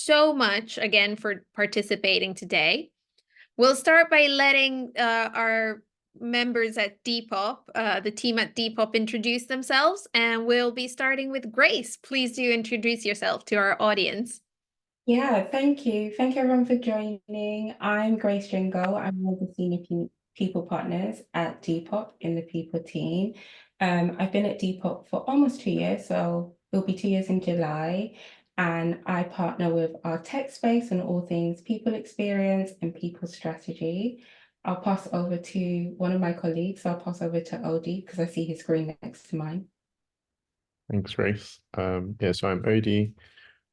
so much again for participating today. We'll start by letting our members at Depop, the team at Depop, introduce themselves, and we'll be starting with Grace. Please do introduce yourself to our audience. Yeah, thank you. Thank you everyone for joining. I'm Grace Gingo. I'm one of the senior people partners at Depop in the people team. I've been at Depop for almost 2 years, so it'll be 2 years in July. And I partner with our tech space on all things people experience and people strategy. I'll pass over to one of my colleagues. So I'll pass over to Odie because I see his screen next to mine. Thanks, Grace. Yeah, so I'm Odie.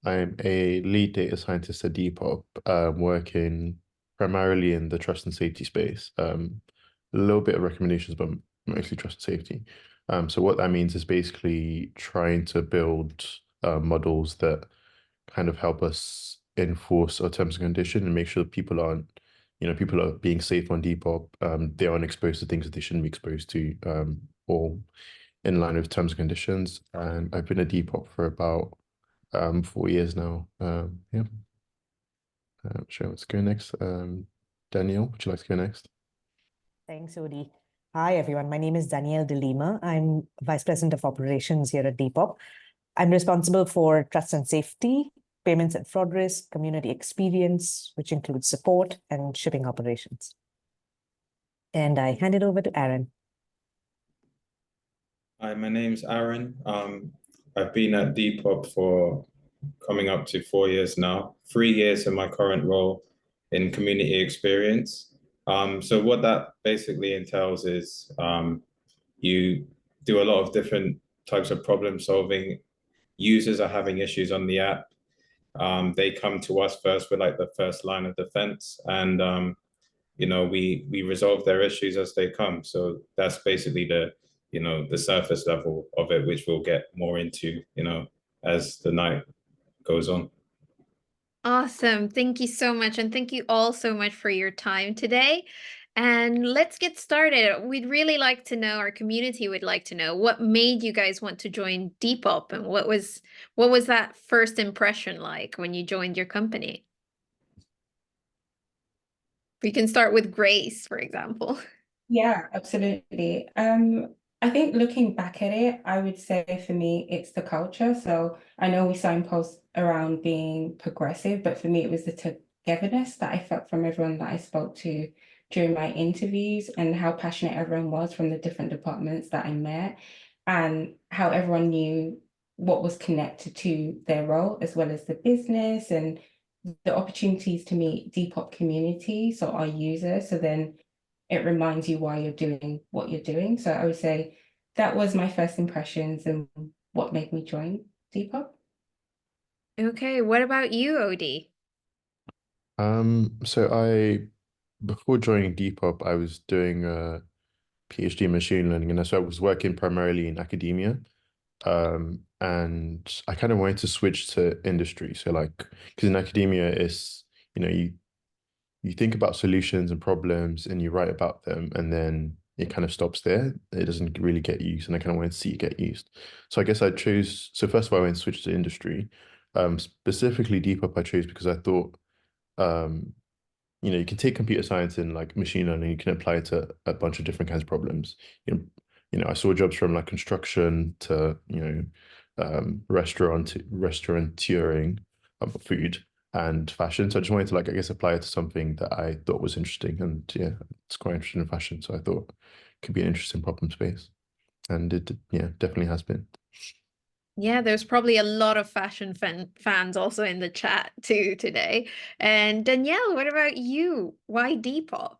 I'm a lead data scientist at Depop, working primarily in the trust and safety space. A little bit of recommendations, but mostly trust and safety. So what that means is basically trying to build models that kind of help us enforce our terms and conditions and make sure that people aren't, people are being safe on Depop. They aren't exposed to things that they shouldn't be exposed to, or in line with terms and conditions. And I've been at Depop for about 4 years now. Yeah. Sure, let's go next. Danielle, would you like to go next? Thanks, Odie. Hi, everyone. My name is Danielle de Lima. I'm Vice President of Operations here at Depop. I'm responsible for trust and safety, payments and fraud risk, community experience, which includes support and shipping operations. And I hand it over to Aaron. Hi, my name's Aaron. I've been at Depop for coming up to 4 years now, 3 years in my current role in community experience. So what that basically entails is you do a lot of different types of problem solving. Users are having issues on the app. They come to us first with like the first line of defense, and we resolve their issues as they come. So that's basically the surface level of it, which we'll get more into, as the night goes on. Awesome. Thank you so much. And thank you all so much for your time today. And let's get started. We'd really like to know, our community would like to know, what made you guys want to join Depop, and what was that first impression like when you joined your company? We can start with Grace, for example. Yeah, absolutely. I think looking back at it, I would say for me, it's the culture. So I know we signpost around being progressive, but for me, it was the togetherness that I felt from everyone that I spoke to during my interviews, and how passionate everyone was from the different departments that I met, and how everyone knew what was connected to their role, as well as the business and the opportunities to meet Depop community, so our users. So then it reminds you why you're doing what you're doing. So I would say that was my first impressions and what made me join Depop. Okay, what about you, Odie? So before joining Depop, I was doing a PhD in machine learning, and so I was working primarily in academia. And I kind of wanted to switch to industry. So because in academia, it's, you think about solutions and problems and you write about them, and then it kind of stops there. It doesn't really get used, and I kind of wanted to see it get used. So I guess so first of all, I went to switch to industry. Specifically Depop I chose because I thought, you can take computer science and like machine learning, you can apply it to a bunch of different kinds of problems. I saw jobs from like construction to, restaurateuring of food and fashion. So I just wanted to apply it to something that I thought was interesting. And yeah, it's quite interested in fashion. So I thought it could be an interesting problem space. And it, yeah, definitely has been. Yeah, there's probably a lot of fashion fans also in the chat too today. And Danielle, what about you? Why Depop?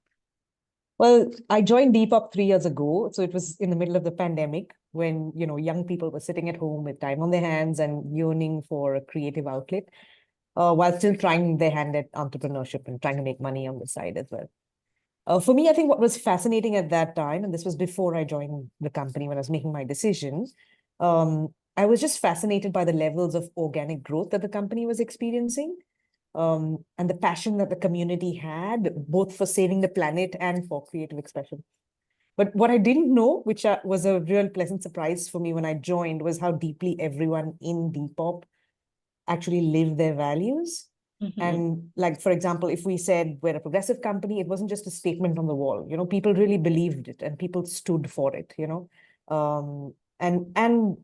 Well, I joined Depop 3 years ago. So it was in the middle of the pandemic when, young people were sitting at home with time on their hands and yearning for a creative outlet, while still trying their hand at entrepreneurship and trying to make money on the side as well. For me, I think what was fascinating at that time, and this was before I joined the company when I was making my decision, I was just fascinated by the levels of organic growth that the company was experiencing, and the passion that the community had, both for saving the planet and for creative expression. But what I didn't know, which was a real pleasant surprise for me when I joined, was how deeply everyone in Depop actually lived their values. And like, for example, if we said we're a progressive company, it wasn't just a statement on the wall, people really believed it and people stood for it, and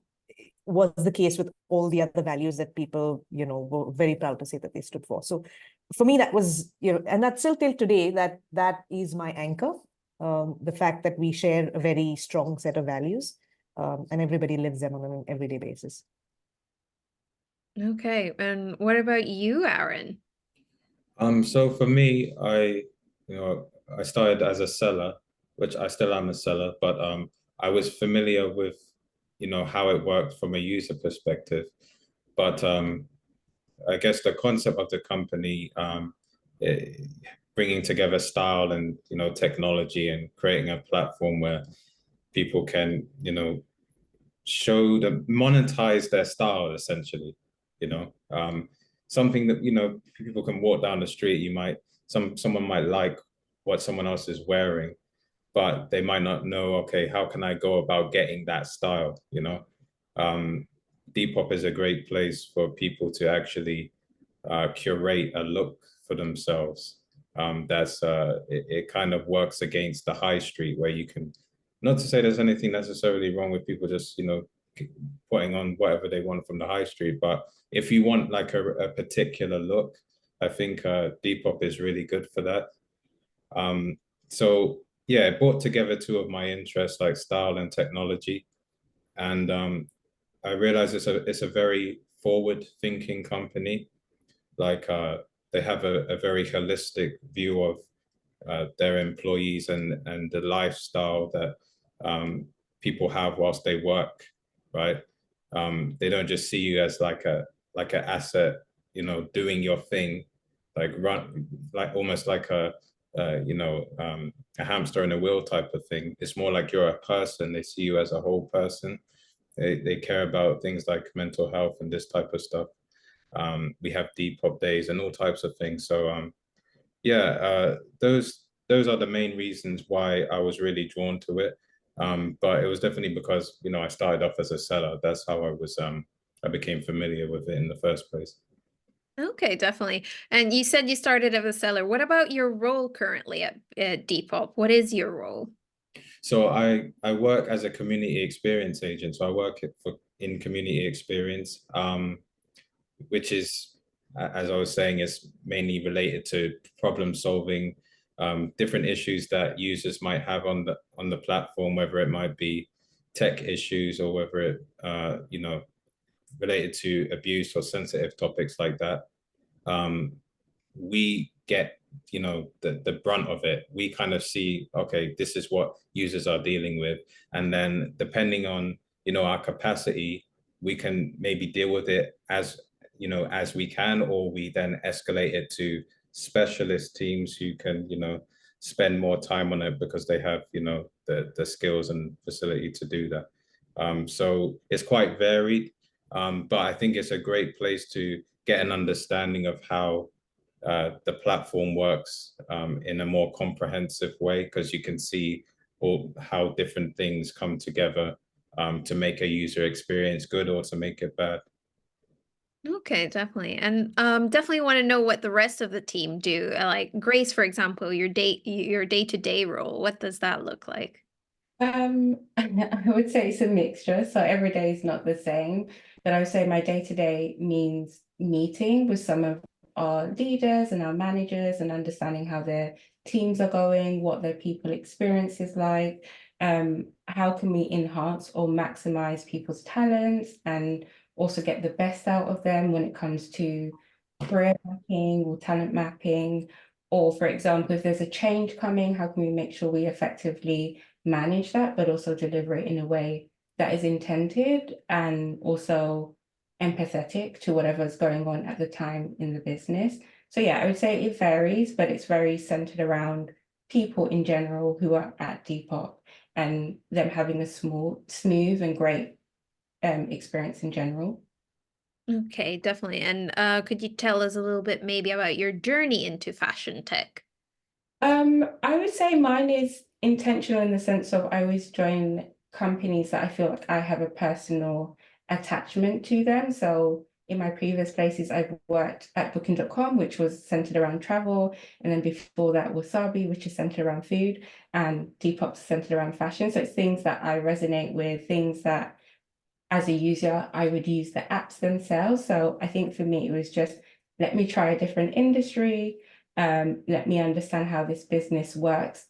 was the case with all the other values that people, were very proud to say that they stood for. So for me, that was, and that's still till today, that is my anchor. The fact that we share a very strong set of values, and everybody lives them on an everyday basis. Okay, and what about you, Aaron? So for me, I started as a seller, which I still am a seller, but I was familiar with, how it worked from a user perspective. But I guess the concept of the company, bringing together style and, technology and creating a platform where people can, monetize their style essentially, something that, people can walk down the street. Someone might like what someone else is wearing, but they might not know, okay, how can I go about getting that style, Depop is a great place for people to actually curate a look for themselves. It kind of works against the high street where you can, not to say there's anything necessarily wrong with people just, putting on whatever they want from the high street, but if you want like a particular look, I think Depop is really good for that. So yeah, it brought together two of my interests like style and technology, and I realized it's a very forward-thinking company. Like they have a very holistic view of their employees and the lifestyle that people have whilst they work, right? They don't just see you as like an asset, doing your thing, like almost like a hamster in a wheel type of thing. It's more like you're a person. They see you as a whole person. They care about things like mental health and this type of stuff. We have Depop days and all types of things. So those are the main reasons why I was really drawn to it. But it was definitely because I started off as a seller. That's how I became familiar with it in the first place. Okay, definitely. And you said you started as a seller. What about your role currently at Depop? What is your role? So I work as a community experience agent. So I work in community experience, which is, as I was saying, is mainly related to problem solving, different issues that users might have on the platform, whether it might be tech issues or whether it related to abuse or sensitive topics like that. We get the brunt of it. We kind of see, okay, this is what users are dealing with, and then depending on our capacity, we can maybe deal with it as we can, or we then escalate it to specialist teams who can spend more time on it because they have the skills and facility to do that. So it's quite varied, but I think it's a great place to get an understanding of how the platform works in a more comprehensive way, because you can see how different things come together to make a user experience good or to make it bad. Okay, definitely. And definitely want to know what the rest of the team do. Like Grace, for example, your day-to-day role, what does that look like? I would say it's a mixture. So every day is not the same, but I would say my day-to-day means meeting with some of our leaders and our managers and understanding how their teams are going, what their people experience is like, how can we enhance or maximize people's talents and also get the best out of them when it comes to career mapping or talent mapping, or for example, if there's a change coming, how can we make sure we effectively manage that, but also deliver it in a way that is intended and also empathetic to whatever's going on at the time in the business. So yeah, I would say it varies, but it's very centered around people in general who are at Depop and them having a smooth and great experience in general. Okay, definitely. And could you tell us a little bit maybe about your journey into fashion tech? I would say mine is intentional in the sense of I always join companies that I feel like I have a personal attachment to them. So in my previous places, I've worked at Booking.com, which was centered around travel. And then before that, Wasabi, which is centered around food, and Depop's centered around fashion. So it's things that I resonate with, things that as a user, I would use the apps themselves. So I think for me, it was just, let me try a different industry. Let me understand how this business works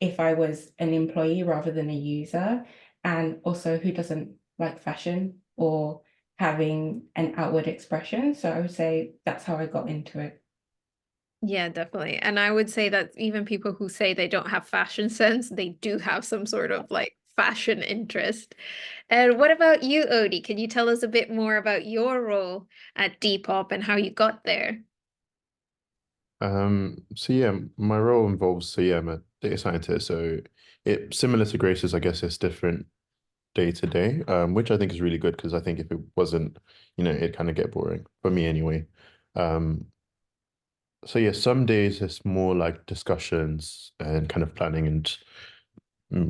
if I was an employee rather than a user. And also, who doesn't like fashion or having an outward expression? So I would say that's how I got into it. Yeah, definitely. And I would say that even people who say they don't have fashion sense, they do have some sort of like fashion interest. And what about you, Odie? Can you tell us a bit more about your role at Depop and how you got there? So yeah, my role involves, so yeah, I'm a data scientist. So it similar to Grace's, I guess it's different day to day, which I think is really good because I think if it wasn't, it'd kind of get boring for me anyway. Um, so yeah, some days it's more like discussions and kind of planning and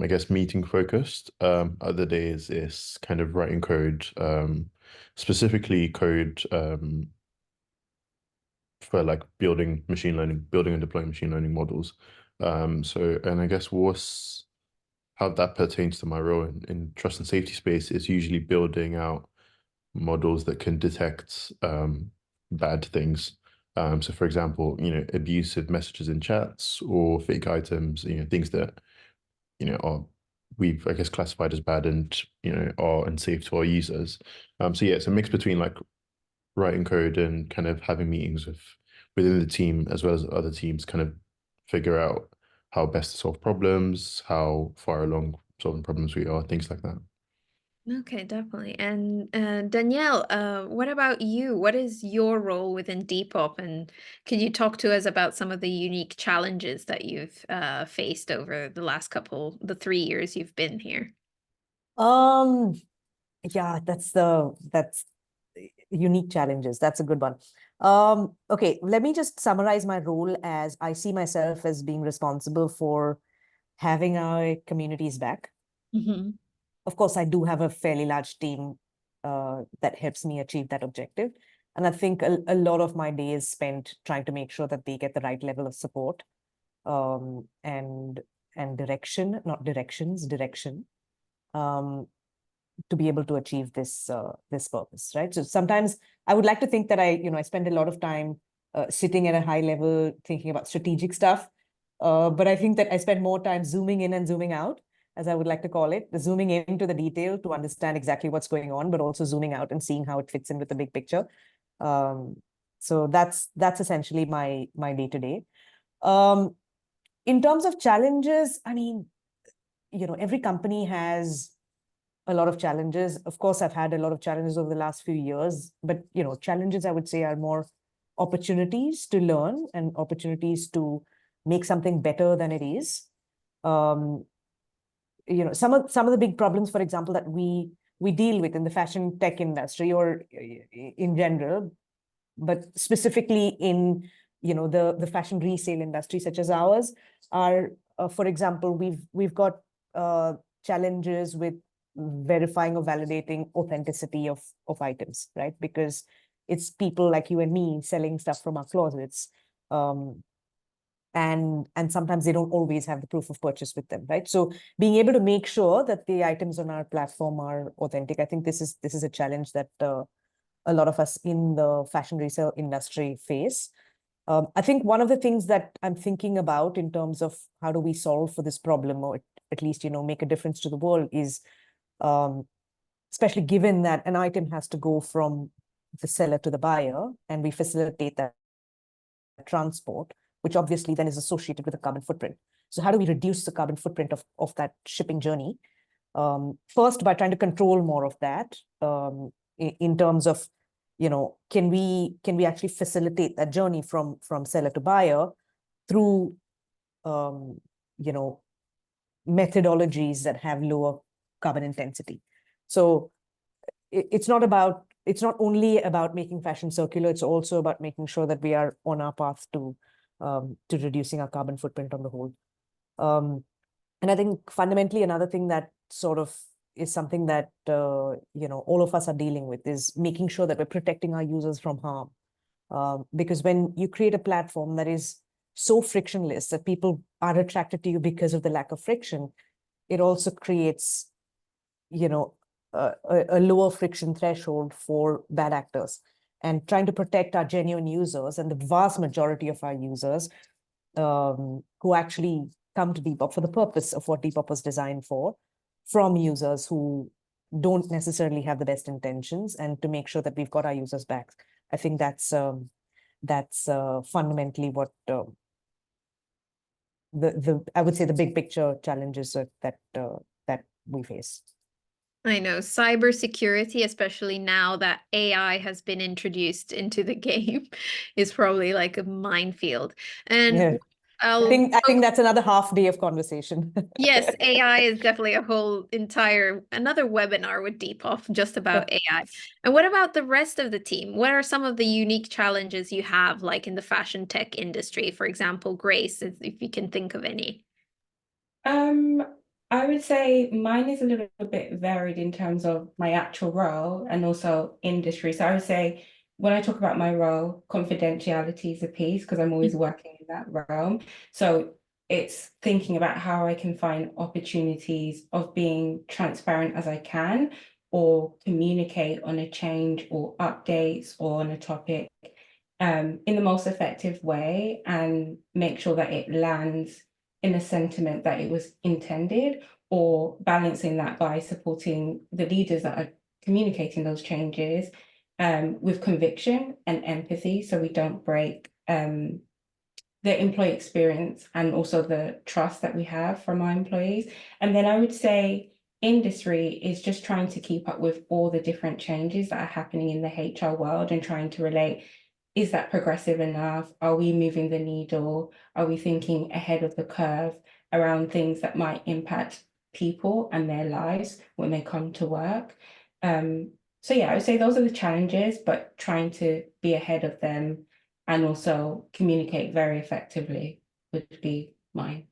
I guess meeting focused. Other days it's kind of writing code, specifically code for like building machine learning, building and deploying machine learning models. And I guess how that pertains to my role in trust and safety space is usually building out models that can detect bad things. So for example, abusive messages in chats or fake items, things that, are we've, I guess, classified as bad and, are unsafe to our users. So yeah, it's a mix between like writing code and kind of having meetings within the team as well as other teams, kind of figure out how best to solve problems, how far along solving problems we are, things like that. Okay, definitely. And Danielle, what about you? What is your role within Depop? And can you talk to us about some of the unique challenges that you've faced over the 3 years you've been here? Um, yeah, that's unique challenges. That's a good one. Okay, let me just summarize my role as I see myself as being responsible for having our communities back. Mm-hmm. Of course, I do have a fairly large team that helps me achieve that objective. And I think a lot of my day is spent trying to make sure that they get the right level of support and direction, not directions, direction, to be able to achieve this purpose, right? So sometimes I would like to think that I spend a lot of time sitting at a high level thinking about strategic stuff, but I think that I spend more time zooming in and zooming out, as I would like to call it, the zooming into the detail to understand exactly what's going on, but also zooming out and seeing how it fits in with the big picture. So that's essentially my day to day. In terms of challenges, I mean, every company has a lot of challenges. Of course, I've had a lot of challenges over the last few years, but challenges I would say are more opportunities to learn and opportunities to make something better than it is. Some of the big problems, for example, that we deal with in the fashion tech industry or in general, but specifically in the fashion resale industry such as ours are, for example, we've got challenges with verifying or validating authenticity of items, right? Because it's people like you and me selling stuff from our closets, and sometimes they don't always have the proof of purchase with them, right? So being able to make sure that the items on our platform are authentic, I think this is a challenge that a lot of us in the fashion resale industry face. I think one of the things that I'm thinking about in terms of how do we solve for this problem, or at least make a difference to the world, is especially given that an item has to go from the seller to the buyer, and we facilitate that transport, which obviously then is associated with a carbon footprint. So how do we reduce the carbon footprint of that shipping journey? First, by trying to control more of that, in terms of, can we actually facilitate that journey from seller to buyer through, methodologies that have lower carbon intensity. So it's not only about making fashion circular, it's also about making sure that we are on our path to reducing our carbon footprint on the whole. And I think fundamentally another thing that sort of is something that all of us are dealing with, is making sure that we're protecting our users from harm. Because when you create a platform that is so frictionless that people are attracted to you because of the lack of friction, it also creates, a lower friction threshold for bad actors. And trying to protect our genuine users and the vast majority of our users who actually come to Depop for the purpose of what Depop was designed for, from users who don't necessarily have the best intentions, and to make sure that we've got our users back. I think that's fundamentally what I would say the big picture challenges that we face. I know cybersecurity, especially now that AI has been introduced into the game, is probably like a minefield. And Yeah. I think that's another half day of conversation. yes, AI is definitely a whole another webinar with Depop just about AI. And what about the rest of the team? What are some of the unique challenges you have, like in the fashion tech industry, for example, Grace, if you can think of any? I would say mine is a little bit varied in terms of my actual role and also industry. So I would say when I talk about my role, confidentiality is a piece because I'm always working in that realm. So it's thinking about how I can find opportunities of being transparent as I can, or communicate on a change or updates or on a topic in the most effective way, and make sure that it lands in a sentiment that it was intended, or balancing that by supporting the leaders that are communicating those changes with conviction and empathy, so we don't break the employee experience and also the trust that we have from our employees. And then I would say industry is just trying to keep up with all the different changes that are happening in the HR world and trying to relate, is that progressive enough? Are we moving the needle? Are we thinking ahead of the curve around things that might impact people and their lives when they come to work? So yeah, I would say those are the challenges, but trying to be ahead of them and also communicate very effectively would be mine.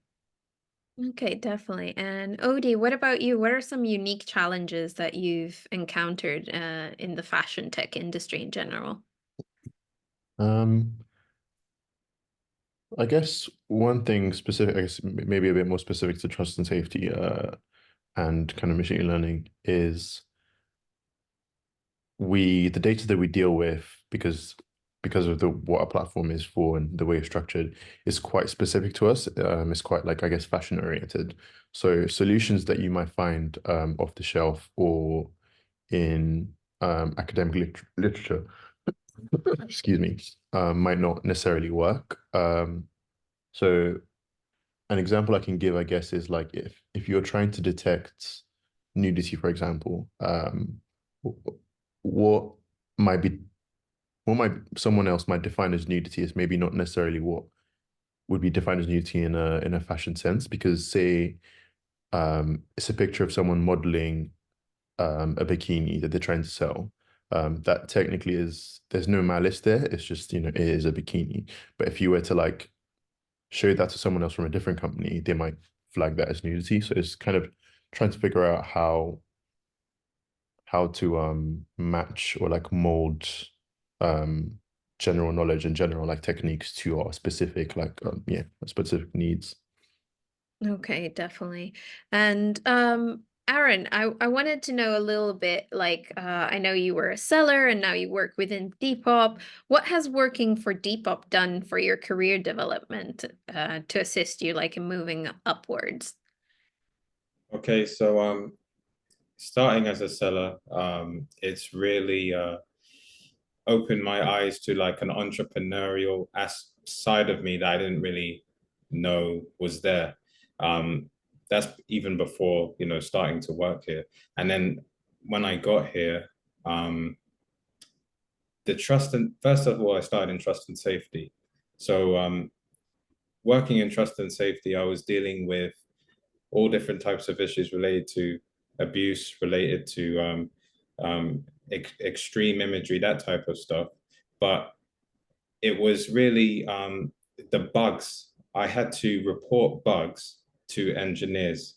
Okay, definitely. And Odie, what about you? What are some unique challenges that you've encountered in the fashion tech industry in general? I guess one thing specific, I guess maybe a bit more specific to trust and safety and kind of machine learning, is the data that we deal with, because of what our platform is for and the way it's structured, is quite specific to us. It's quite, like, I guess, fashion oriented. So solutions that you might find off the shelf or in academic literature, excuse me, might not necessarily work. So an example I can give, I guess, is like if you're trying to detect nudity, for example, what might be someone else might define as nudity is maybe not necessarily what would be defined as nudity in a fashion sense, because say it's a picture of someone modeling a bikini that they're trying to sell. That technically there's no malice there. It's just, it is a bikini. But if you were to like show that to someone else from a different company, they might flag that as nudity. So it's kind of trying to figure out how to match or like mold general knowledge and general like techniques to our specific specific needs. Okay, definitely. And Aaron, I wanted to know a little bit, like I know you were a seller and now you work within Depop. What has working for Depop done for your career development to assist you like in moving upwards? Okay, so starting as a seller, it's really opened my eyes to like an entrepreneurial side of me that I didn't really know was there. That's even before, starting to work here. And then when I got here, first of all, I started in trust and safety. So working in trust and safety, I was dealing with all different types of issues related to abuse, related to extreme imagery, that type of stuff. But it was really the bugs. I had to report bugs to engineers.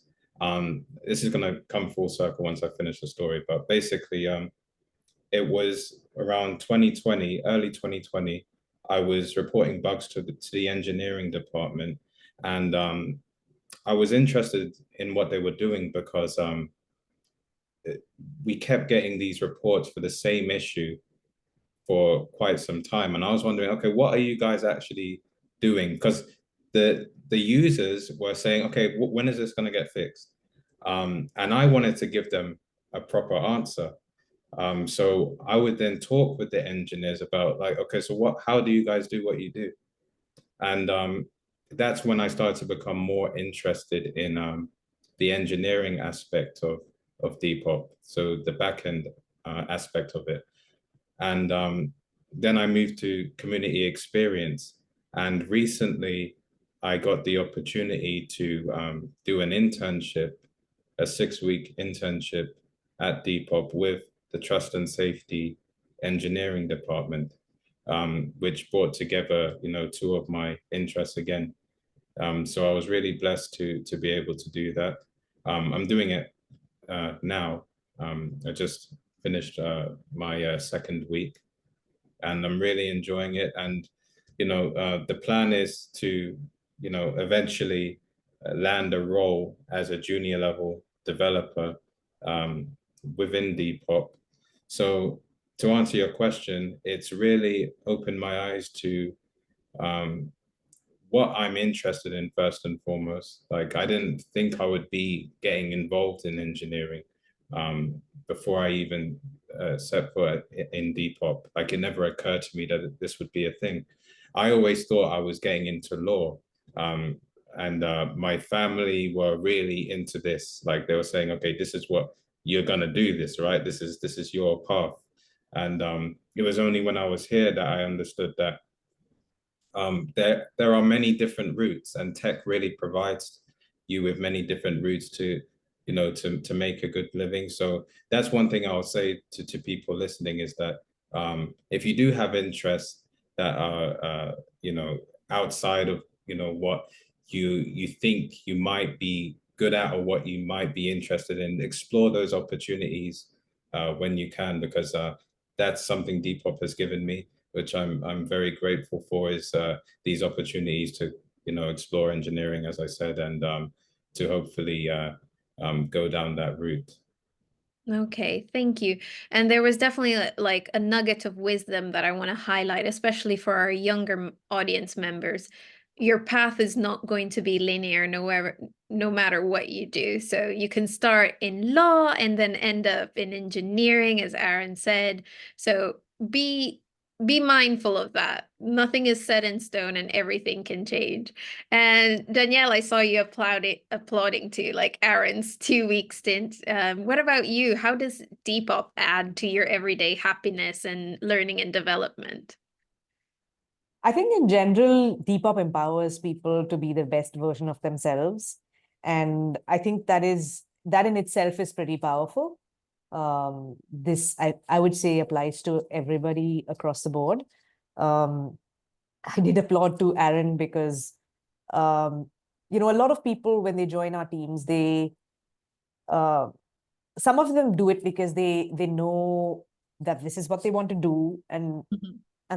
This is going to come full circle once I finish the story, but basically, it was around 2020, early 2020. I was reporting bugs to the engineering department, and I was interested in what they were doing because we kept getting these reports for the same issue for quite some time. And I was wondering, okay, what are you guys actually doing? Because the users were saying, okay, when is this going to get fixed? And I wanted to give them a proper answer. So I would then talk with the engineers about like, okay, so how do you guys do what you do? And that's when I started to become more interested in the engineering aspect of Depop, so the backend aspect of it. And then I moved to community experience. And recently, I got the opportunity to do an internship, a 6-week internship at Depop with the Trust and Safety Engineering Department, which brought together, two of my interests again. So I was really blessed to be able to do that. I'm doing it now. I just finished my second week, and I'm really enjoying it. And the plan is to eventually land a role as a junior level developer within Depop. So to answer your question, it's really opened my eyes to what I'm interested in first and foremost. Like, I didn't think I would be getting involved in engineering before I even set foot in Depop. Like, it never occurred to me that this would be a thing. I always thought I was getting into law. And my family were really into this. Like, they were saying, okay, this is what you're gonna do, this, right? This is your path. And it was only when I was here that I understood that there are many different routes, and tech really provides you with many different routes to to make a good living. So that's one thing I'll say to people listening, is that if you do have interests that are outside of what you think you might be good at, or what you might be interested in, explore those opportunities when you can, because that's something Depop has given me, which I'm very grateful for, is these opportunities to explore engineering, as I said, and to hopefully go down that route. Okay, thank you. And there was definitely like a nugget of wisdom that I want to highlight, especially for our younger audience members. Your path is not going to be linear, no matter what you do. So you can start in law and then end up in engineering, as Aaron said. So be be mindful of that. Nothing is set in stone and everything can change. And Danielle, I saw you applauding to like Aaron's 2-week stint. What about you? How does Depop add to your everyday happiness and learning and development? I think in general, Depop empowers people to be the best version of themselves. And I think that in itself is pretty powerful. This, I would say, applies to everybody across the board. I did applaud to Aaron because, a lot of people, when they join our teams, some of them do it because they know that this is what they want to do. And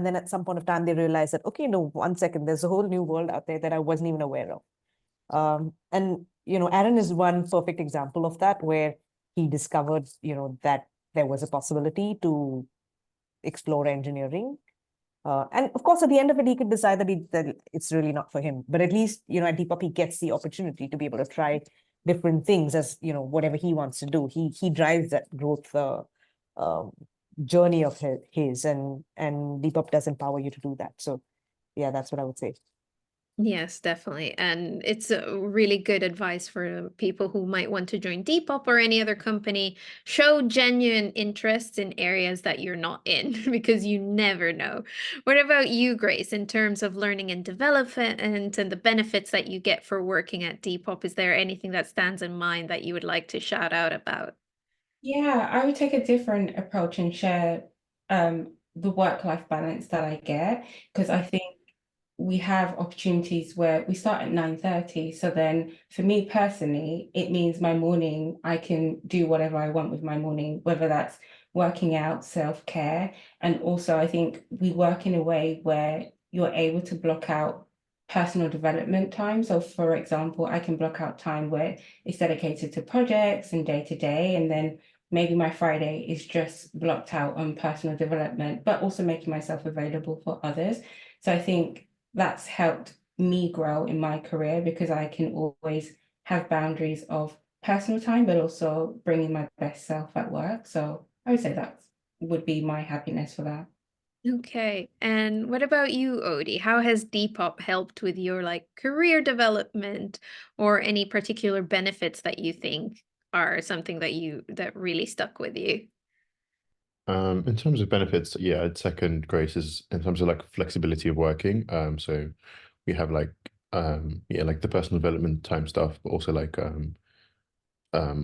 then at some point of time, they realize that, okay, no, 1 second, there's a whole new world out there that I wasn't even aware of. And Aaron is one perfect example of that, where he discovered, that there was a possibility to explore engineering. And of course, at the end of it, he could decide that it's really not for him. But at least, at Depop, he gets the opportunity to be able to try different things as, whatever he wants to do. He drives that growth journey of his, and Depop does empower you to do that. So yeah, that's what I would say. Yes, definitely. And it's a really good advice for people who might want to join Depop or any other company. Show genuine interest in areas that you're not in, because you never know. What about you, Grace, in terms of learning and development and the benefits that you get for working at Depop? Is there anything that stands in mind that you would like to shout out about? Yeah, I would take a different approach and share the work-life balance that I get, because I think we have opportunities where we start at 9:30. So then for me personally, it means my morning, I can do whatever I want with my morning, whether that's working out, self-care. And also I think we work in a way where you're able to block out personal development time. So for example, I can block out time where it's dedicated to projects and day to day, and then maybe my Friday is just blocked out on personal development, but also making myself available for others. So I think that's helped me grow in my career because I can always have boundaries of personal time, but also bringing my best self at work. So I would say that would be my happiness for that. Okay. And what about you, Odie? How has Depop helped with your like career development or any particular benefits that you think are something that really stuck with you? In terms of benefits, yeah, I'd second Grace's in terms of like flexibility of working. So we have like yeah, like the personal development time stuff, but also like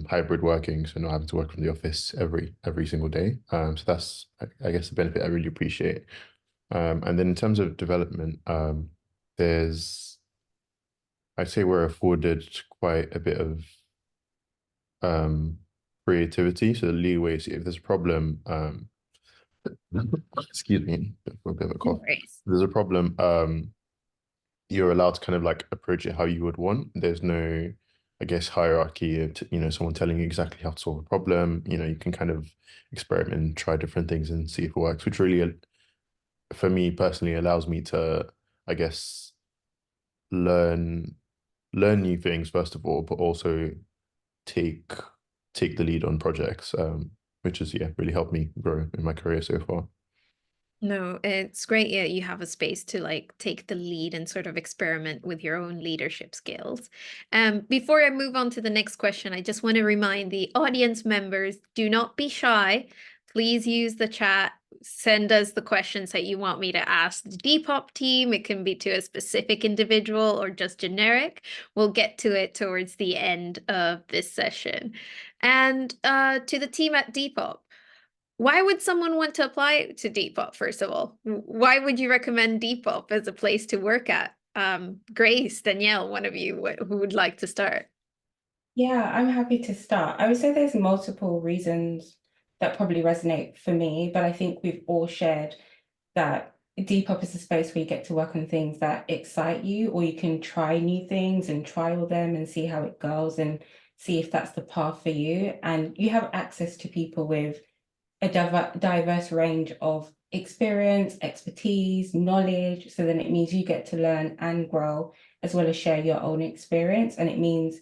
hybrid working, so not having to work from the office every single day. So that's I guess the benefit I really appreciate. And then in terms of development, there's I'd say we're afforded quite a bit of creativity, so the leeway. So if there's a problem, excuse me for a bit of a No cough. worries. If there's a problem, you're allowed to kind of like approach it how you would want. There's no, I guess, hierarchy of, you know, someone telling you exactly how to solve a problem. You know, you can kind of experiment and try different things and see if it works, which really, for me personally, allows me to, I guess, learn new things first of all, but also take the lead on projects, which has, yeah, really helped me grow in my career so far. No, it's great. Yeah, you have a space to like take the lead and sort of experiment with your own leadership skills. Before I move on to the next question, I just want to remind the audience members, do not be shy. Please use the chat. Send us the questions that you want me to ask the Depop team. It can be to a specific individual or just generic. We'll get to it towards the end of this session. And to the team at Depop, why would someone want to apply to Depop, first of all? Why would you recommend Depop as a place to work at? Grace, Danielle, one of you, who would like to start? Yeah, I'm happy to start. I would say there's multiple reasons that probably resonate for me, but I think we've all shared that Depop is a space where you get to work on things that excite you, or you can try new things and trial them and see how it goes and see if that's the path for you. And you have access to people with a diverse range of experience, expertise, knowledge. So then it means you get to learn and grow as well as share your own experience. And it means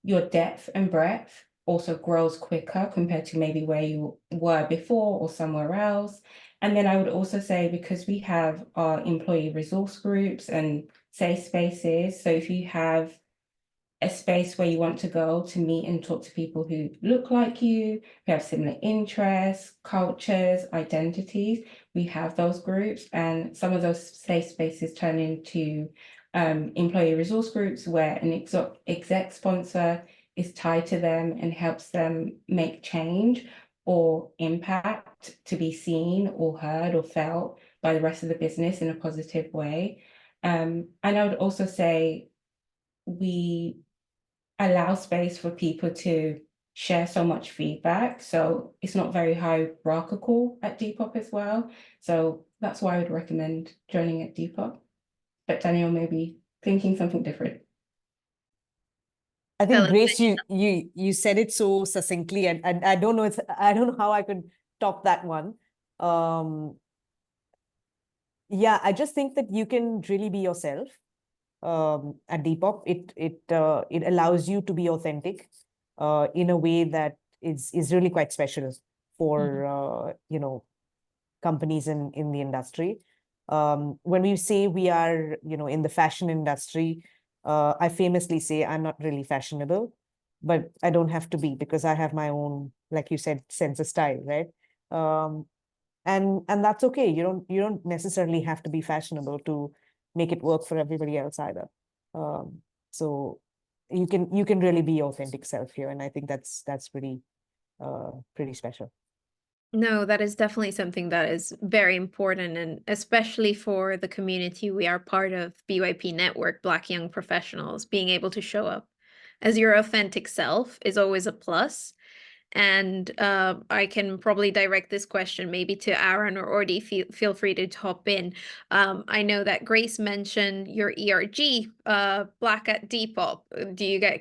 your depth and breadth also grows quicker compared to maybe where you were before or somewhere else. And then I would also say, because we have our employee resource groups and safe spaces, so if you have a space where you want to go to meet and talk to people who look like you, who have similar interests, cultures, identities, we have those groups, and some of those safe spaces turn into employee resource groups where an exec sponsor is tied to them and helps them make change or impact to be seen or heard or felt by the rest of the business in a positive way. And I would also say we allow space for people to share so much feedback. So it's not very hierarchical at Depop as well. So that's why I would recommend joining at Depop. But Danielle may be thinking something different. I Tell think us, Grace, Danielle. you said it so succinctly, and I don't know I don't know how I could top that one. Yeah, I just think that you can really be yourself at Depop. It allows you to be authentic in a way that is really quite special for you know, companies in the industry. When we say we are, you know, in the fashion industry, I famously say I'm not really fashionable, but I don't have to be, because I have my own, like you said, sense of style, right? And that's okay. You don't necessarily have to be fashionable to make it work for everybody else either. So you can really be your authentic self here, and I think that's pretty special. No, that is definitely something that is very important, and especially for the community we are part of, BYP Network, Black Young Professionals, being able to show up as your authentic self is always a plus. And I can probably direct this question maybe to Aaron or Odie. Feel free to hop in. I know that Grace mentioned your ERG, Black at Depop.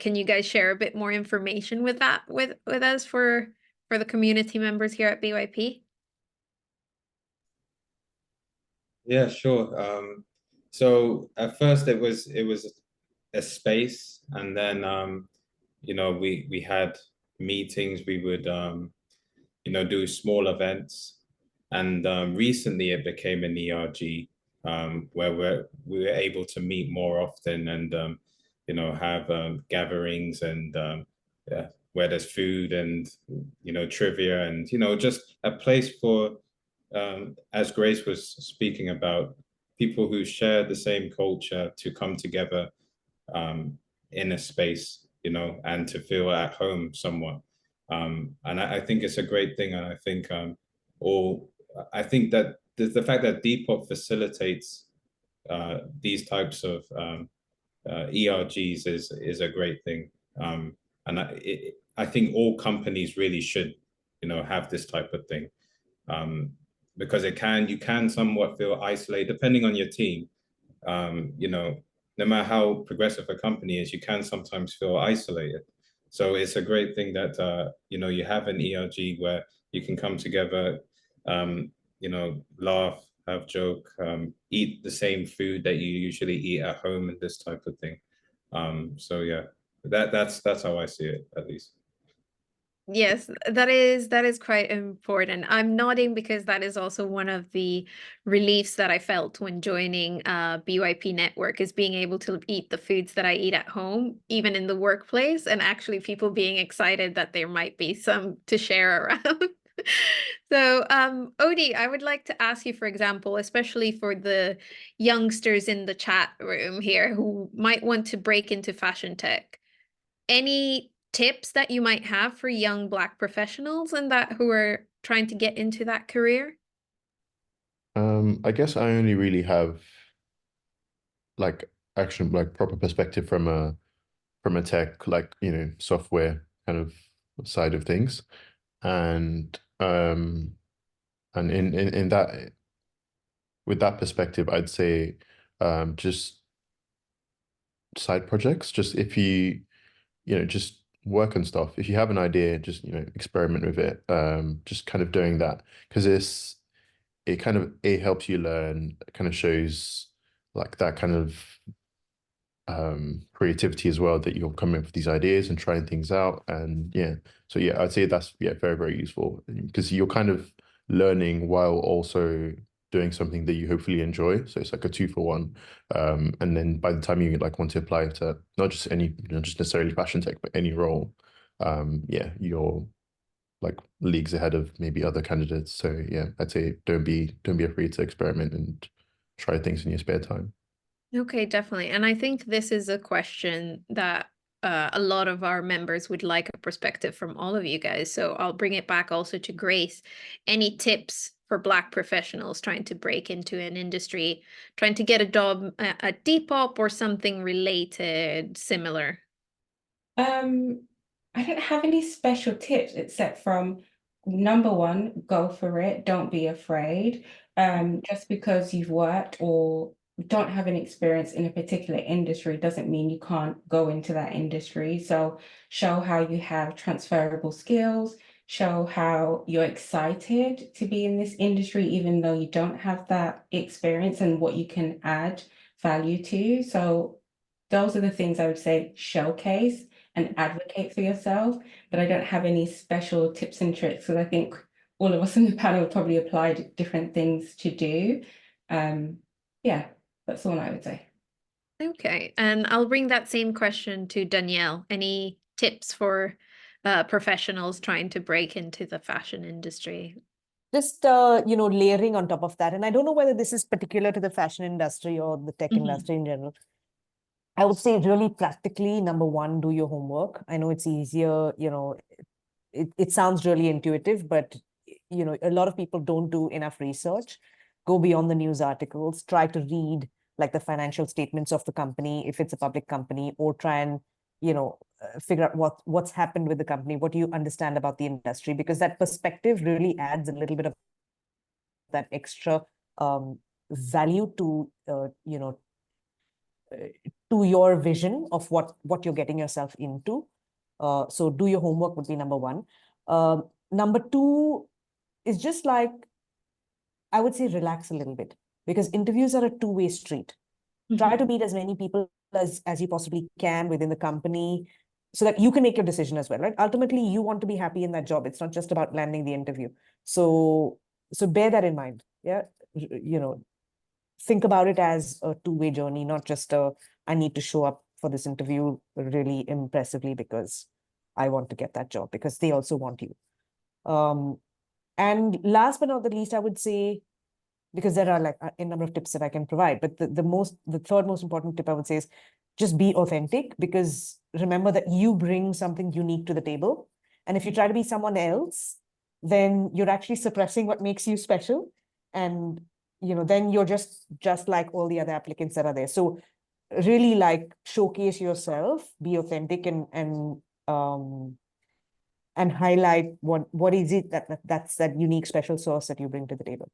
Can you guys share a bit more information with that with us for the community members here at BYP? Yeah, sure. So at first it was a space, and then you know, we had meetings. We would you know, do small events, and recently it became an ERG, where we were able to meet more often, and you know, have gatherings, and yeah, where there's food and, you know, trivia, and, you know, just a place for, as Grace was speaking about, people who share the same culture to come together in a space, you know, and to feel at home somewhat. And I think it's a great thing. And I think all I think that the fact that Depop facilitates these types of ERGs is a great thing. And I think all companies really should, you know, have this type of thing, because you can somewhat feel isolated depending on your team. You know, no matter how progressive a company is, you can sometimes feel isolated. So it's a great thing that you know, you have an ERG where you can come together, you know, laugh, have joke, eat the same food that you usually eat at home, and this type of thing. So yeah, that's how I see it, at least. Yes, that is quite important. I'm nodding because that is also one of the reliefs that I felt when joining BYP Network, is being able to eat the foods that I eat at home, even in the workplace, and actually people being excited that there might be some to share around. So, Odie, I would like to ask you, for example, especially for the youngsters in the chat room here who might want to break into fashion tech, any tips that you might have for young Black professionals and that who are trying to get into that career? I guess I only really have like like proper perspective from a tech, like, you know, software kind of side of things. And in that, with that perspective, I'd say just side projects. Just if you know, just work on stuff. If you have an idea, just, you know, experiment with it. Just kind of doing that, because it kind of, it helps you learn, kind of shows like that kind of creativity as well, that you're coming up with these ideas and trying things out. And yeah, so yeah, I'd say that's, yeah, very, very useful, because you're kind of learning while also doing something that you hopefully enjoy. So it's like a 2-for-1. And then by the time you like want to apply to not just any, you know, just necessarily fashion tech, but any role, yeah, you're like leagues ahead of maybe other candidates. So yeah, I'd say don't be afraid to experiment and try things in your spare time. Okay, definitely. And I think this is a question that a lot of our members would like a perspective from all of you guys. So I'll bring it back also to Grace. Any tips for Black professionals trying to break into an industry, trying to get a job at Depop or something related, similar? I don't have any special tips except from number one, go for it. Don't be afraid. Just because you've worked or don't have any experience in a particular industry doesn't mean you can't go into that industry. So show how you have transferable skills, show how you're excited to be in this industry, even though you don't have that experience, and what you can add value to. So those are the things I would say showcase and advocate for yourself, but I don't have any special tips and tricks, because I think all of us in the panel probably applied different things to do. Yeah, that's all I would say. Okay, and I'll bring that same question to Danielle. Any tips for professionals trying to break into the fashion industry? Just, you know, layering on top of that. And I don't know whether this is particular to the fashion industry or the tech industry in general. I would say really practically, number one, do your homework. I know it's easier, you know, it sounds really intuitive, but a lot of people don't do enough research, go beyond the news articles, try to read like the financial statements of the company, if it's a public company, or try and, figure out what's happened with the company, what do you understand about the industry, because that perspective really adds a little bit of that extra value to, to your vision of what you're getting yourself into. So do your homework would be number one. Number two is just like, I would say relax a little bit, because interviews are a two-way street. Try to meet as many people as you possibly can within the company so that you can make your decision as well, right? Ultimately, you want to be happy in that job. It's not just about landing the interview. So bear that in mind. Yeah. Think about it as a two-way journey, not just I need to show up for this interview really impressively because I want to get that job, because they also want you. And last but not the least, I would say, because there are like a number of tips that I can provide, but the third most important tip I would say is just be authentic, because remember that you bring something unique to the table. And if you try to be someone else, then you're actually suppressing what makes you special. And, then you're just like all the other applicants that are there. So really like showcase yourself, be authentic, and highlight what is it that's that unique special sauce that you bring to the table.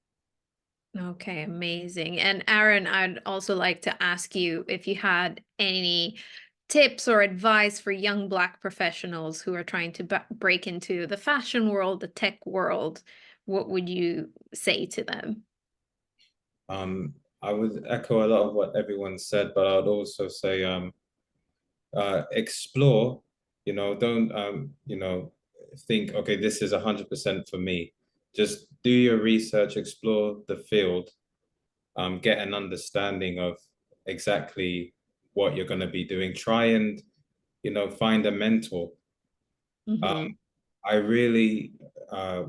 Okay, amazing. And Aaron, I'd also like to ask you if you had any tips or advice for young Black professionals who are trying to break into the fashion world, the tech world. What would you say to them? I would echo a lot of what everyone said, but I'd also say explore, don't think, okay, this is 100% for me. Just do your research, explore the field, get an understanding of exactly what you're going to be doing. Try and, find a mentor. I really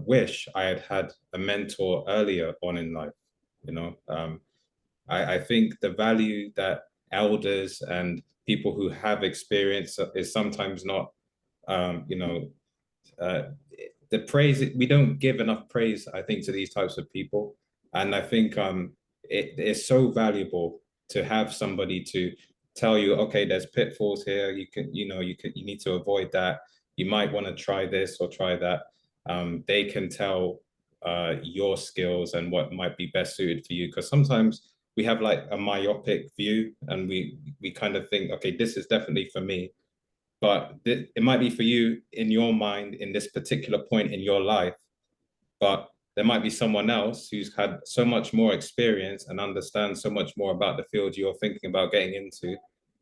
wish I had had a mentor earlier on in life. I think the value that elders and people who have experience is sometimes not, the praise, we don't give enough praise, I think, to these types of people. And I think it is so valuable to have somebody to tell you, okay, there's pitfalls here. You need to avoid that. You might want to try this or try that. They can tell your skills and what might be best suited for you. Because sometimes we have like a myopic view and we kind of think, okay, this is definitely for me. But it might be for you in your mind in this particular point in your life, but there might be someone else who's had so much more experience and understands so much more about the field you're thinking about getting into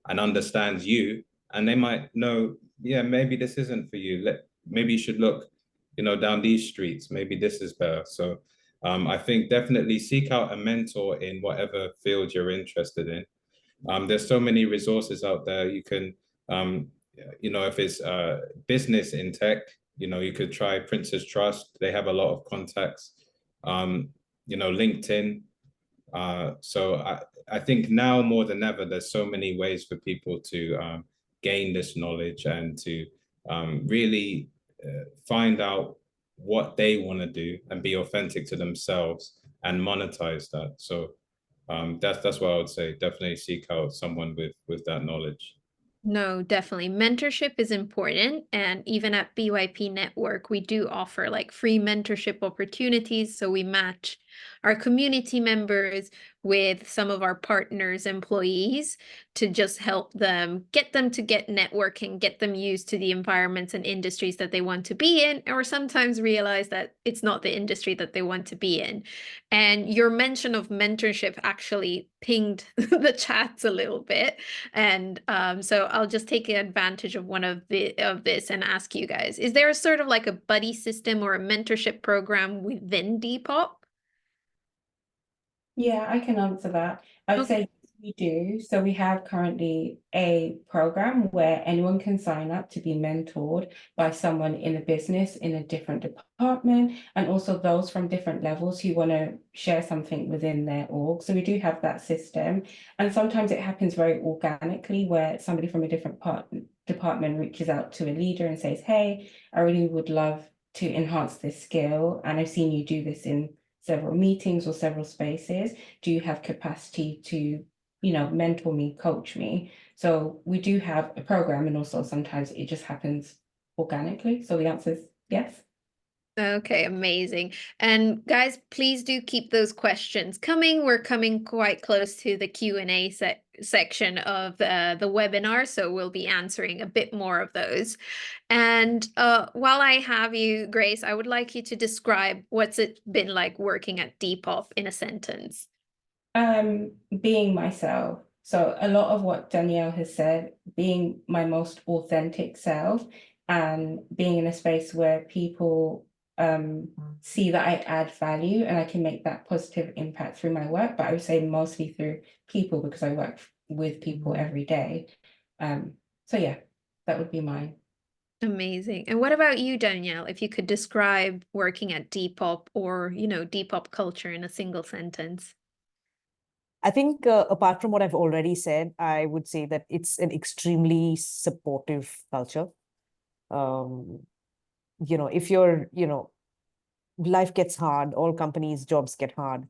and understands you. And they might know, yeah, maybe this isn't for you. Maybe you should look, down these streets. Maybe this is better. So I think definitely seek out a mentor in whatever field you're interested in. There's so many resources out there. You can, if it's business in tech, you could try Prince's Trust. They have a lot of contacts. LinkedIn. So I think now more than ever, there's so many ways for people to gain this knowledge and to really find out what they want to do and be authentic to themselves and monetize that. So that's what I would say. Definitely seek out someone with that knowledge. No, definitely. Mentorship is important. And even at BYP Network, we do offer like free mentorship opportunities. So we match our community members with some of our partners' employees to just help them get networking, get them used to the environments and industries that they want to be in, or sometimes realize that it's not the industry that they want to be in. And your mention of mentorship actually pinged the chats a little bit. And so I'll just take advantage of one of this and ask you guys, is there a sort of like a buddy system or a mentorship program within Depop? Yeah, I can answer that. I would say we do. So we have currently a program where anyone can sign up to be mentored by someone in a business in a different department, and also those from different levels who want to share something within their org. So we do have that system. And sometimes it happens very organically where somebody from a different department reaches out to a leader and says, hey, I really would love to enhance this skill, and I've seen you do this in several meetings or several spaces. Do you have capacity to, mentor me, coach me? So we do have a program, and also sometimes it just happens organically. So the answer is yes. Okay, amazing. And guys, please do keep those questions coming. We're coming quite close to the Q&A section of the webinar, so we'll be answering a bit more of those. And while I have you, Grace, I would like you to describe what's it been like working at Depop in a sentence. Being myself. So a lot of what Danielle has said, being my most authentic self, and being in a space where people see that I add value and I can make that positive impact through my work, but I would say mostly through people, because I work with people every day. So yeah, that would be mine. Amazing. And what about you, Danielle? If you could describe working at Depop or, Depop culture in a single sentence. I think apart from what I've already said, I would say that it's an extremely supportive culture. If you're, life gets hard, all companies' jobs get hard.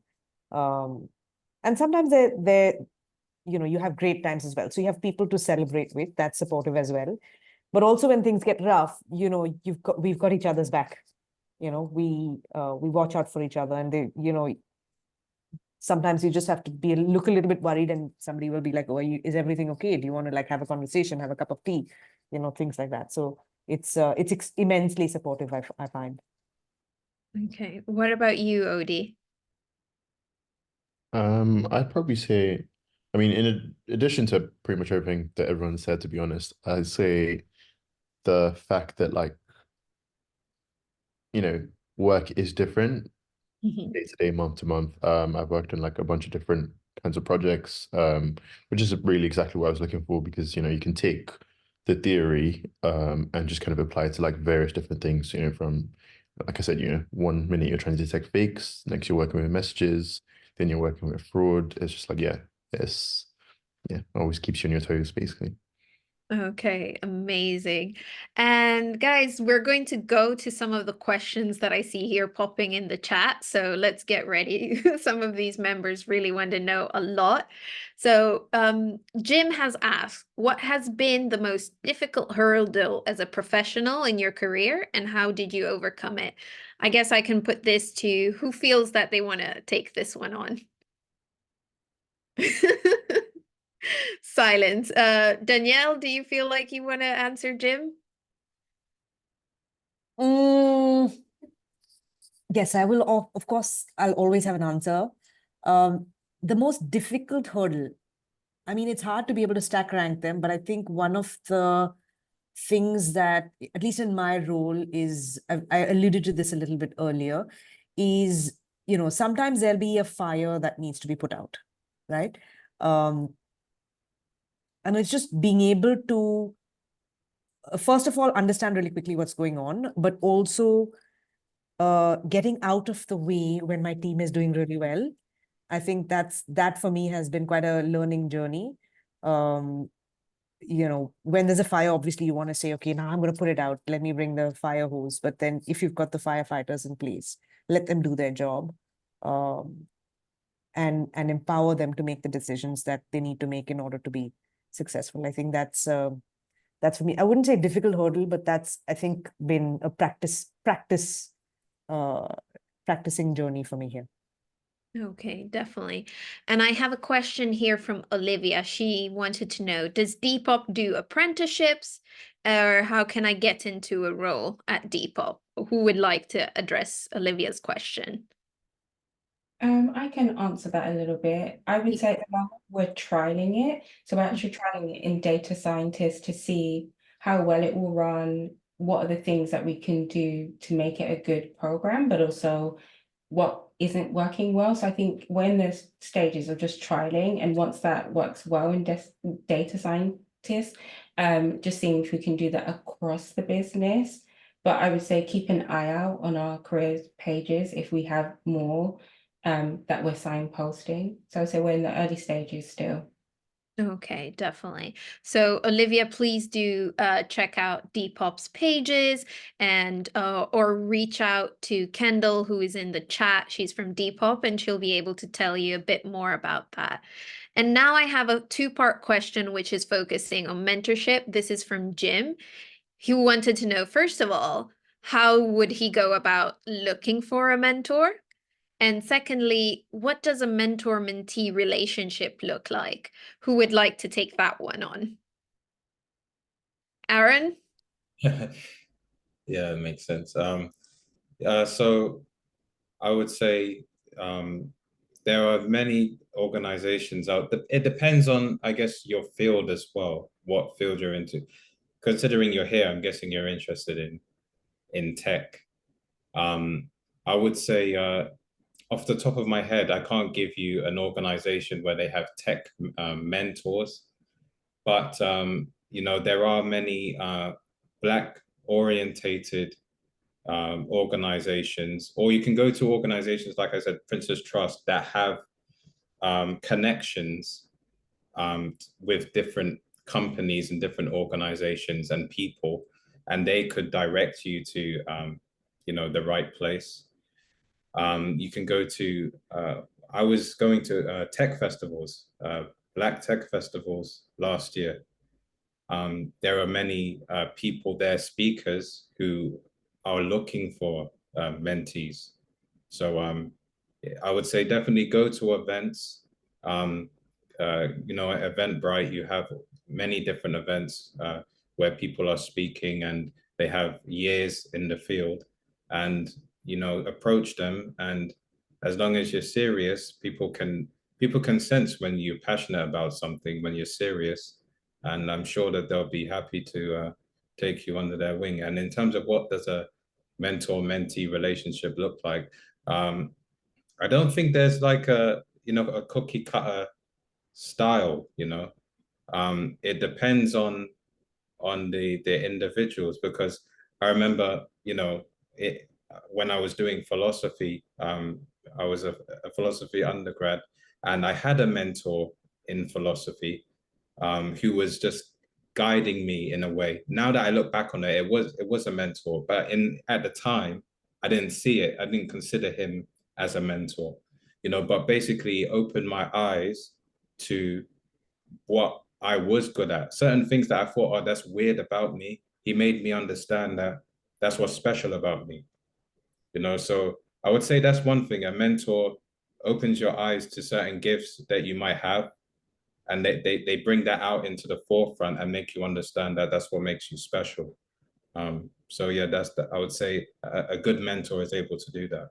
And sometimes you have great times as well. So you have people to celebrate with, that's supportive as well. But also when things get rough, we've got each other's back. We watch out for each other, and sometimes you just have to look a little bit worried, and somebody will be like, "Oh, is everything okay? Do you want to have a conversation, have a cup of tea?" Things like that. So it's immensely supportive, I find. Okay. What about you, Odie? I'd probably say, I mean, in addition to pretty much everything that everyone said, to be honest, I'd say the fact that work is different day to day, month to month. I've worked in a bunch of different kinds of projects, which is really exactly what I was looking for, because you can take the theory and just kind of apply it to various different things, from, like I said, 1 minute you're trying to detect fakes, next you're working with messages, then you're working with fraud. It's just always keeps you on your toes, basically. Okay, amazing. And guys, we're going to go to some of the questions that I see here popping in the chat. So let's get ready. Some of these members really want to know a lot. So Jim has asked, what has been the most difficult hurdle as a professional in your career, and how did you overcome it? I guess I can put this to who feels that they want to take this one on. Silence. Danielle, do you feel like you want to answer Jim? Yes, I will. Of course, I'll always have an answer. The most difficult hurdle, I mean, it's hard to be able to stack rank them, but I think one of the things that, at least in my role, is, I alluded to this a little bit earlier, is, sometimes there'll be a fire that needs to be put out, right? And it's just being able to, first of all, understand really quickly what's going on, but also getting out of the way when my team is doing really well. I think that for me has been quite a learning journey. When there's a fire, obviously you want to say, okay, now I'm going to put it out. Let me bring the fire hose. But then if you've got the firefighters in place, let them do their job, and empower them to make the decisions that they need to make in order to be successful. I think that's for me. I wouldn't say difficult hurdle, but that's, I think, been a practicing journey for me here. Okay, definitely. And I have a question here from Olivia. She wanted to know, does Depop do apprenticeships, or how can I get into a role at Depop? Who would like to address Olivia's question? I can answer that a little bit. I would say at the moment we're trialing it. So we're actually trialing it in data scientists to see how well it will run, what are the things that we can do to make it a good program, but also what isn't working well. So I think we're in the stages of just trialing, and once that works well in data scientists, just seeing if we can do that across the business. But I would say keep an eye out on our careers pages if we have more that we're signposting. So I'd say we're in the early stages still. Okay, definitely. So Olivia, please do check out Depop's pages and or reach out to Kendall, who is in the chat. She's from Depop, and she'll be able to tell you a bit more about that. And now I have a two-part question, which is focusing on mentorship. This is from Jim. He wanted to know, first of all, how would he go about looking for a mentor? And secondly, what does a mentor-mentee relationship look like? Who would like to take that one on? Aaron? Yeah, it makes sense. So I would say there are many organizations out there. It depends on, I guess, your field as well, what field you're into. Considering you're here, I'm guessing you're interested in tech. I would say off the top of my head, I can't give you an organization where they have tech mentors, but you know, there are many Black orientated organizations, or you can go to organizations, like I said, Princess Trust, that have connections with different companies and different organizations and people, and they could direct you to, you know, the right place. You can go to, I was going to tech festivals, Black tech festivals last year. There are many people there, speakers, who are looking for mentees. So I would say definitely go to events. You know, at Eventbrite, you have many different events where people are speaking and they have years in the field. And you know, approach them, and as long as you're serious, people can sense when you're passionate about something, when you're serious, and I'm sure that they'll be happy to take you under their wing. And in terms of what does a mentor-mentee relationship look like, I don't think there's like a, you know, a cookie cutter style. You know, it depends on the individuals, because I remember, you know, it when I was doing philosophy, I was a philosophy undergrad, and I had a mentor in philosophy who was just guiding me in a way. Now that I look back on it, it was a mentor, but in at the time, I didn't see it. I didn't consider him as a mentor, you know. But basically, opened my eyes to what I was good at. Certain things that I thought, oh, that's weird about me. He made me understand that that's what's special about me, you know. So I would say that's one thing. A mentor opens your eyes to certain gifts that you might have, and they bring that out into the forefront and make you understand that that's what makes you special. So yeah, I would say a good mentor is able to do that.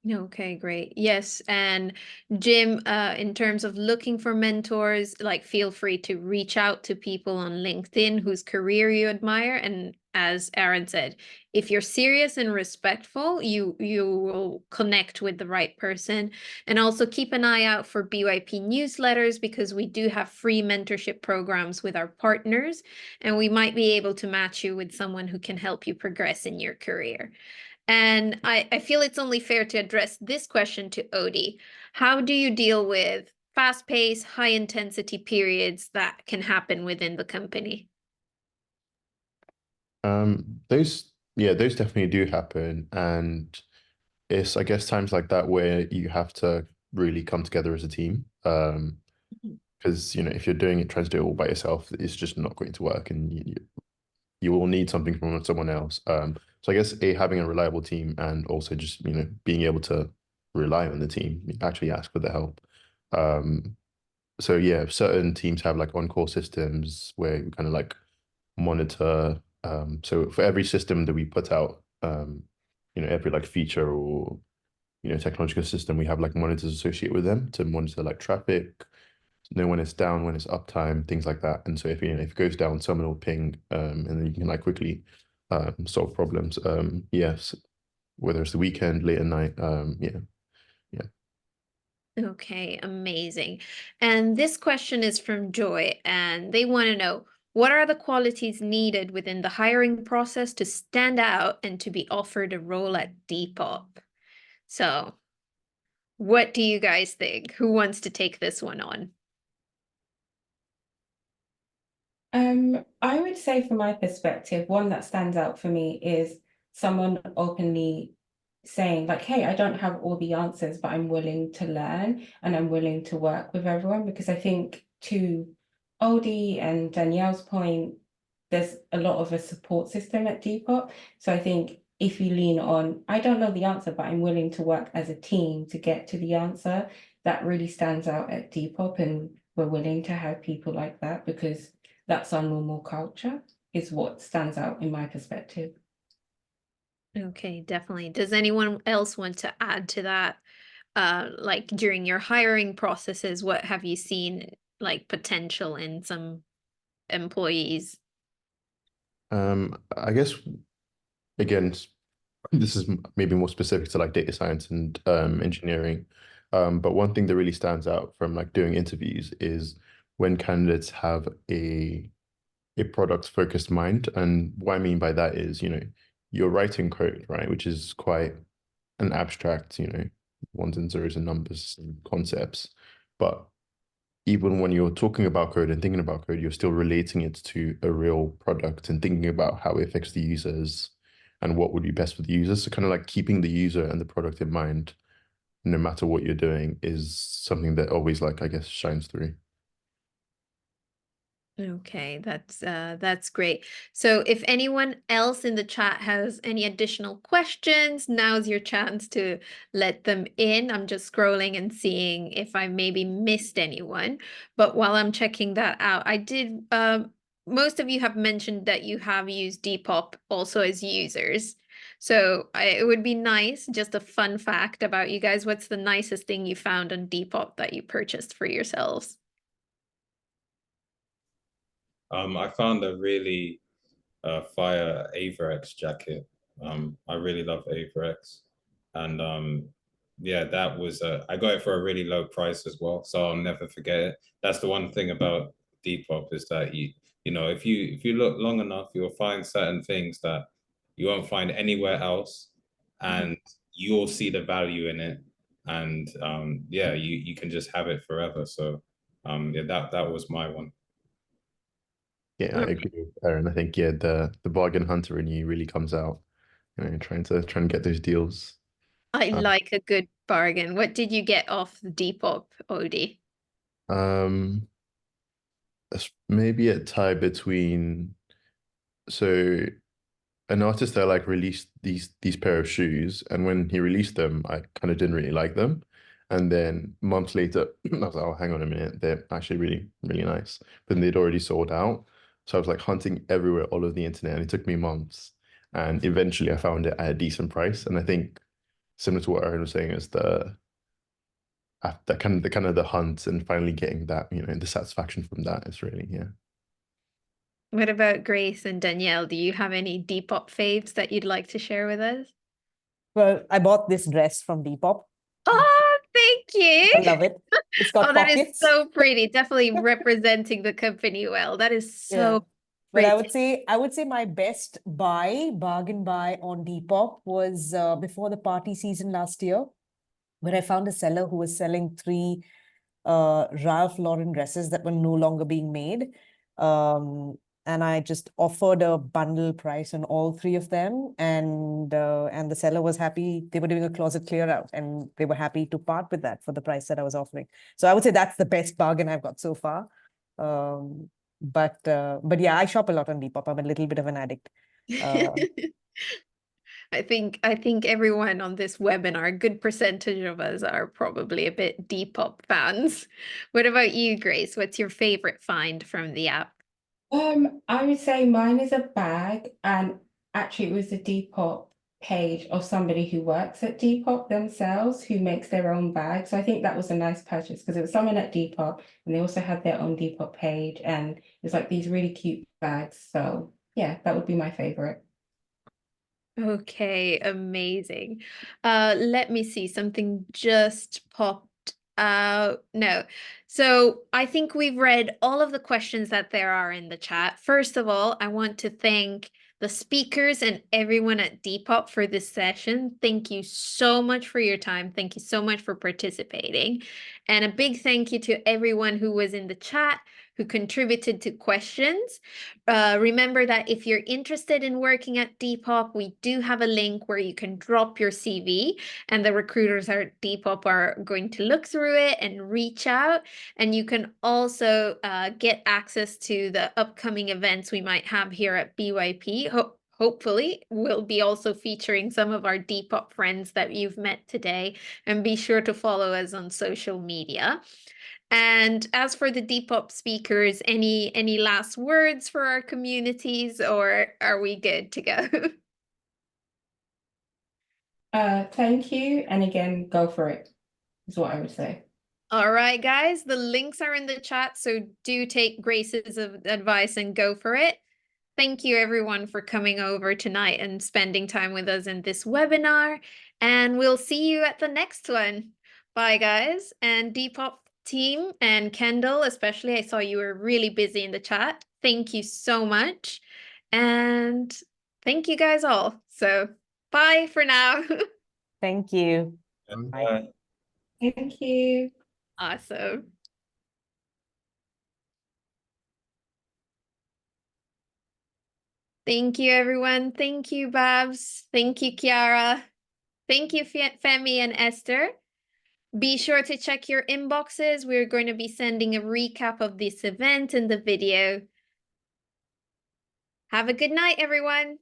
Okay, great. Yes, and Jim, in terms of looking for mentors, like feel free to reach out to people on LinkedIn whose career you admire. And as Aaron said, if you're serious and respectful, you will connect with the right person. And also keep an eye out for BYP newsletters, because we do have free mentorship programs with our partners, and we might be able to match you with someone who can help you progress in your career. And I feel it's only fair to address this question to Odie. How do you deal with fast-paced, high-intensity periods that can happen within the company? Those definitely do happen, and it's, I guess, times like that where you have to really come together as a team. Because you know, if you're trying to do it all by yourself, it's just not going to work, and you will need something from someone else. So I guess having a reliable team, and also just, you know, being able to rely on the team, actually ask for the help. So yeah, certain teams have like on-call systems where you kind of like monitor. So for every system that we put out, you know, every like feature or, you know, technological system, we have like monitors associated with them to monitor like traffic, know when it's down, when it's uptime, things like that. And so if, you know, if it goes down, someone will ping, and then you can like quickly solve problems. Yes, whether it's the weekend, late at night. Yeah. Okay, amazing. And this question is from Joy, and they want to know, what are the qualities needed within the hiring process to stand out and to be offered a role at Depop? So what do you guys think? Who wants to take this one on? I would say from my perspective, one that stands out for me is someone openly saying like, hey, I don't have all the answers, but I'm willing to learn and I'm willing to work with everyone. Because I think to Odie and Danielle's point, there's a lot of a support system at Depop. So I think if you lean on, I don't know the answer, but I'm willing to work as a team to get to the answer, that really stands out at Depop. And we're willing to have people like that because that's our normal culture, is what stands out in my perspective. Okay, definitely. Does anyone else want to add to that? Like during your hiring processes, what have you seen like potential in some employees? I guess again, this is maybe more specific to like data science and engineering. But one thing that really stands out from like doing interviews is when candidates have a product focused mind. And what I mean by that is, you're writing code, right? Which is quite an abstract, ones and zeros and numbers and concepts. But even when you're talking about code and thinking about code, you're still relating it to a real product and thinking about how it affects the users and what would be best for the users. So kind of like keeping the user and the product in mind, no matter what you're doing, is something that always like, I guess, shines through. Okay, that's great. So if anyone else in the chat has any additional questions, now's your chance to let them in. I'm just scrolling and seeing if I maybe missed anyone. But while I'm checking that out, I did most of you have mentioned that you have used Depop also as users. So it would be nice, just a fun fact about you guys. What's the nicest thing you found on Depop that you purchased for yourselves? I found a really fire Averex jacket. I really love Averex, and yeah, that was I got it for a really low price as well, so I'll never forget it. That's the one thing about Depop is that if you look long enough, you'll find certain things that you won't find anywhere else, and you'll see the value in it, and yeah, you can just have it forever. So yeah, that was my one. Yeah, I agree with Aaron. I think yeah, the bargain hunter in you really comes out, trying to get those deals. I Um, like a good bargain. What did you get off the Depop, Odie? um, that's maybe a tie between so an artist that like released these pair of shoes, and when he released them, I kind of didn't really like them. And then months later, I was like, oh, hang on a minute, they're actually really, really nice. But then they'd already sold out. So I was like hunting everywhere, all over the internet, and it took me months. And eventually I found it at a decent price. And I think similar to what Aaron was saying is the kind of the hunt and finally getting that, the satisfaction from that is really, yeah. What about Grace and Danielle? Do you have any Depop faves that you'd like to share with us? Well, I bought this dress from Depop. Oh, thank I you. love it. It's got Oh, that is pockets. so pretty. Definitely representing the company well. That is Yeah. so But pretty. I would say my best bargain buy on Depop was before the party season last year, where I found a seller who was selling three Ralph Lauren dresses that were no longer being made. And I just offered a bundle price on all three of them, and the seller was happy. They were doing a closet clear out, and they were happy to part with that for the price that I was offering. So I would say that's the best bargain I've got so far. But yeah, I shop a lot on Depop. I'm a little bit of an addict. I think everyone on this webinar, a good percentage of us are probably a bit Depop fans. What about you, Grace? What's your favorite find from the app? I would say mine is a bag, and actually it was a Depop page of somebody who works at Depop themselves who makes their own bag. So I think that was a nice purchase because it was someone at Depop and they also had their own Depop page, and it's like these really cute bags. So yeah, that would be my favorite. Okay, amazing. Let me see. Something just popped out. No. So I think we've read all of the questions that there are in the chat. First of all, I want to thank the speakers and everyone at Depop for this session. Thank you so much for your time. Thank you so much for participating. And a big thank you to everyone who was in the chat, who contributed to questions. Remember that if you're interested in working at Depop, we do have a link where you can drop your CV, and the recruiters at Depop are going to look through it and reach out. And you can also get access to the upcoming events we might have here at BYP. Hopefully, we'll be also featuring some of our Depop friends that you've met today, and be sure to follow us on social media. And as for the Depop speakers, any last words for our communities, or are we good to go? Thank you. And again, go for it, is what I would say. All right, guys, the links are in the chat, so do take Grace's advice and go for it. Thank you everyone for coming over tonight and spending time with us in this webinar, and we'll see you at the next one. Bye, guys. And Depop team and Kendall, especially, I saw you were really busy in the chat. Thank you so much. And thank you guys all. So bye for now. Thank you. Bye. Thank you. Awesome. Thank you, everyone. Thank you, Babs. Thank you, Kiara. Thank you, Femi and Esther. Be sure to check your inboxes. We're going to be sending a recap of this event in the video. Have a good night, everyone.